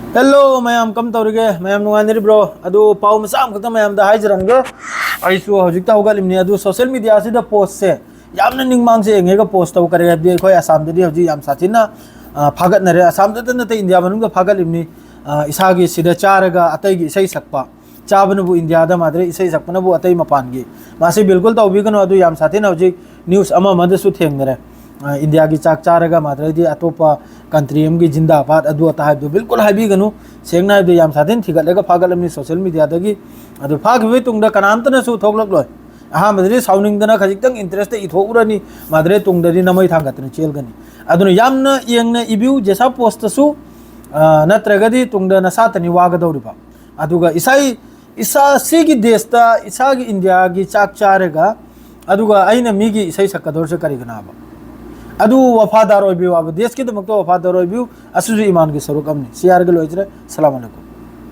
Hello ma'am कम तौरगे ma'am नुआनरी bro अदु पाउ मसाम खत मैम दा हाइजरंगे आइसु हजिकता होगलिमनि अदु सोशल मीडिया से द पोस्ट से यामना निंगमांग से एंगेगा पोस्ट तौ करे बे खोय आसाम दि हजि याम साचिना फागत नरे आसाम द नते इंडिया मनुंग फागलिमनि इसागी सिदा चारगा अतैगी इसै सकपा चाबनबु इंडिया दा मादरे इसै सकपनबु अतै मपानगी मासे बिल्कुल तौबिगनो अदु याम साथिन हजि न्यूज़ अमा मदसु थेंगरे इंडिया की चाक चारगा माद्रदी अतोपा कंट्री की जिंदाबाद अदु अता है बिल्कुल हाइबीगनु सेंगना है याम साथिन थिगलेगा फागलमनि सोशल मीडिया दगी अदु फागबे तुंगदा कनांतनसु थोगलकलोय अहा मद्रे साउनिंगदना खजितंग इंटरेस्ट इथोउरनी माद्रे तुंगदरी नमै थांगतन चेलगनी अदुन यामना यंगना इब्यू जैसा पोस्टसु नत्रगदी तुंगदा नसातनी वागदौरिबा अदुगा इसा सिगी देशता इसागी इंडिया की चाक चारगा अदुगा आइना मीगी इसै सकदोरसे करिगनाबा अदु वफादार ओइबिउ अब देश के दमक तो वफादार ओइबिउ असुजु ईमान के स्वरूप हमने सियार के लोइजरे सलाम अलैकुम।